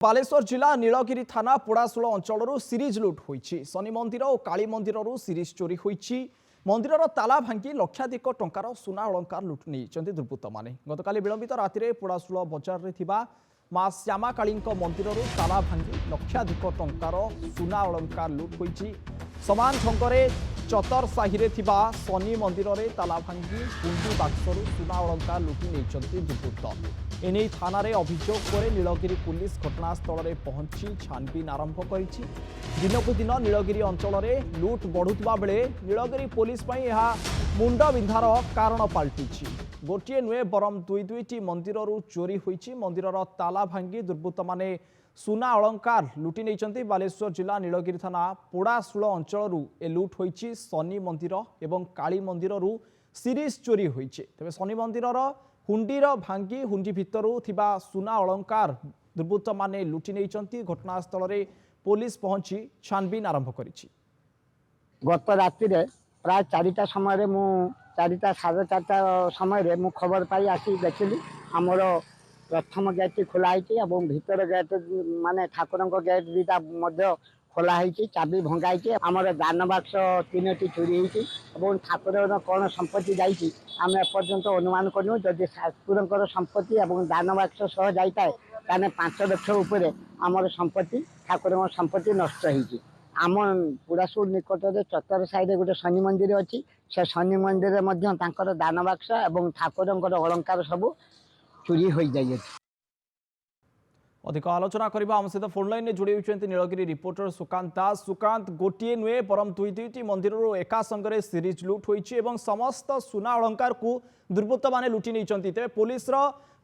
बालेश्वर जिला नीलगिरी थाना पोड़ाशूल अंचल सीरीज लुट होईछि। शनि मंदिर और काली मंदिर सीरीज चोरी होईछि। मंदिर ताला भांगी लक्षाधिक टंकार सुना अलंकार लुट नहीं दुर्बृत्त माने। गतकाली विलंबित राति पोड़ाशूल बजार में थिबा मां श्यामा काली मंदिर ताला भांगी लक्षाधिक टंकार सुना अलंकार लुट होईछि। समान ढंगरे चतर साहि शनि मंदिर में ताला भांगी पुंजी बाक्सरू सुना अलंकार लुटि नहीं दुर्बृत्त। एने थाना रे अभियोग पर नीलगिरी पुलिस घटनास्थल में पहुंची छानबीन आरंभ करिछि। दिनकु दिन नीलगिरी अंचल में लुट बढ़ुवा बेले नीलगिरी पुलिस पई यह मुंड विंधार कारण पलटिछि। गोटे नुहे बरम दुईटी मंदिर चोरी होईछि। मंदिर ताला भांगी दुर्बृत्त माने सुना अलंकार लुटि नहीं। बालेश्वर जिला नीलगिरी थाना पोड़ाशूल अंचल ए लुट होईछि। शनि मंदिर एवं काली मंदिर सीरीज चोरी होईछि। तेबे शनि मंदिर हुंडीर भांगी हुंडी भितरू थिबा सुना अलंकार दुर्बृत्त माने लुटि नहीं। घटनास्थल में पुलिस पहुंची छानबीन आरंभ करिछि। गत राति प्राय 4टा समय मु 4टा साढ़े 4टा समय मु खबर पाई आसी देखिली आमर प्रथम गेट खोला है और भीतर गेट माने ठाकुर गेट दुटा खोला है। चाबी भंगाई आमर दान बाक्स 3टी चोरी होती ठाकुर कौन संपत्ति जाइए आम एपर्यंत अनुमान करूँ। जदि ठाकुर संपत्ति और दान बाक्स सह जाए 5 लाख उपर आमर संपत्ति ठाकुर संपत्ति नष्ट होती। आम पोड़ाशूल निकट में चतर साइड गोटे शनि मंदिर अच्छी से शनि मंदिर में दान बाक्स और ठाकुर अलंकार सब चोरी हो जाए। अधिक आलोचना करबा हम सहित फोन लाइन में जोड़ी होइछन्ति नीलगिरी रिपोर्टर सुकांत दास। सुकांत, गोटे नुहे बरम दुईटी मंदिर एका संगे सीरीज लुट होईछि एवं समस्त सुना अलंकार को दुर्बृत्त माने लुटि नहीं। तेज पुलिस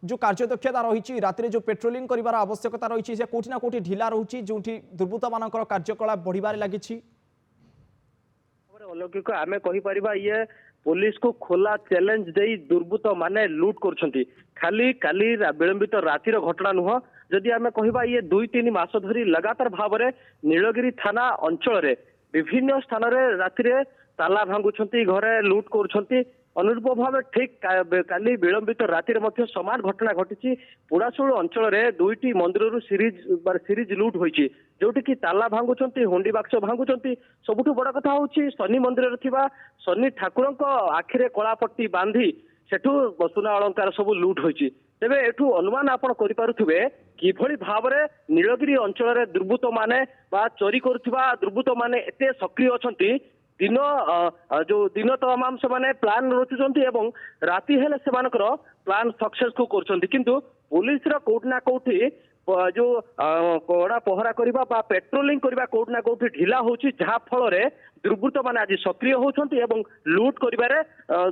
जो कार्यदक्षता रही राति जो पेट्रोलिंग कर आवश्यकता रही है कोठी ना कोठी ढिला रही जो दुर्बृत्त मान कार्यकलाप बढ़िबार लागिछि। अलौकिक आमे कहि परिबा ये पुलिस को खोला चैलेंज दे दुर्बृत्त माने लुट करछन्ति। खाली काली विलंबित रातिर घटना नुह। जदि आमे कहिबा ये 2-3 मास धरी लगातार भाव में नीलगिरी थाना अंचल रे विभिन्न स्थान रे रातिर ताला भांगुछन्ति घरे लुट करछन्ति। अनुरूप भाव ठीक काली विलंबित रातिर मध्य समान घटना घटी। पोड़ाशूल अंचल में 2टी मंदिर सीरीज लुट होईछि जोटि कि ताला भांगुछन्ति हुंडी बाक्स भांगुछन्ति। सबुठु बड़ कथा होछि शनि मंदिर थिबा शनि ठाकुर आखिरे कलापट्टी बांधी सेठू सुना अलंकार सब लुट होईछि। तेबे एठू अनुमान आपण करि पारुथिबे किभଳି भावरे नीलगिरी अंचल रे दुर्बृत्त माने बा चोरी करुथिबा दुर्बृत्त माने एते सक्रिय अछंती। दिन जो दिन तमाम से माने प्लान रचुचंती एवं राति हेले से मानकर प्लान सक्सेस को करचंती। किंतु पुलिस रा कोट ना कोठी जो कड़ा पहरा करबा बा पेट्रोलिंग करबा कोट ना कोठी ढिला होची जहा फल रे दुर्बृत्त माने आज सक्रिय होचंती एवं लूट करिबारे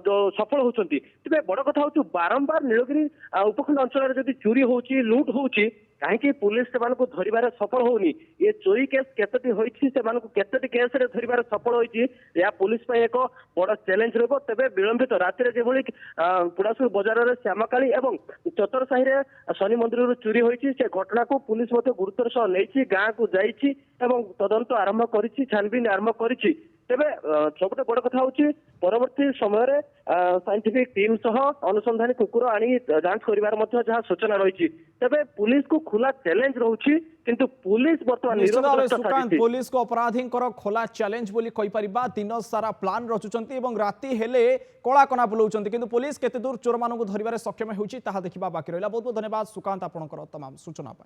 जो सफल होचंती। तबे बड़ कथा होची बारंबार नीलगिरी उपखंड अंचल रे जदी चोरी होची लूट होची कहीं पुलिस से धरबार सफल होनी। ये चोरी केस केतटी होईछि से केतटी केस रे धरबार सफल होईछि या पुलिस पे एक बड़ चैलेंज रहबो। तबे विलंबित राति जेभଳି पोड़ाशूल बजार रे श्यामाकाली एवं चतर साहि रे शनि मंदिर चोरी होईछि से घटना को पुलिस मते गुरुतर सह नेछि गाँ को जाइछि एवं तदंत आरंभ करिछि छानबीन आरंभ करिछि। तेबे सबुठ बड़ कथा होछि परवर्ती समय रे साइंटिफिक टीम सह अनुसंधानी कुकुर आनी जांच करिवार मध्य जहाँ सूचना रही। तेबे पुलिस को खुला चैलेंज रहुछि किंतु पुलिस बर्तमान पुलिस को अपराधी खोला चैलेंज बोली कहि परिबा। दिन सारा प्लान रचुचंती एवं राति हेले कला कना बुलाउचंती किंतु पुलिस केते दूर चोर मानकु धरिबारे सक्षम होउछि ताहा देखिबा बाकी रहिला। बहुत बहुत धन्यवाद सुकांत आपनकर तमाम सूचना पाई।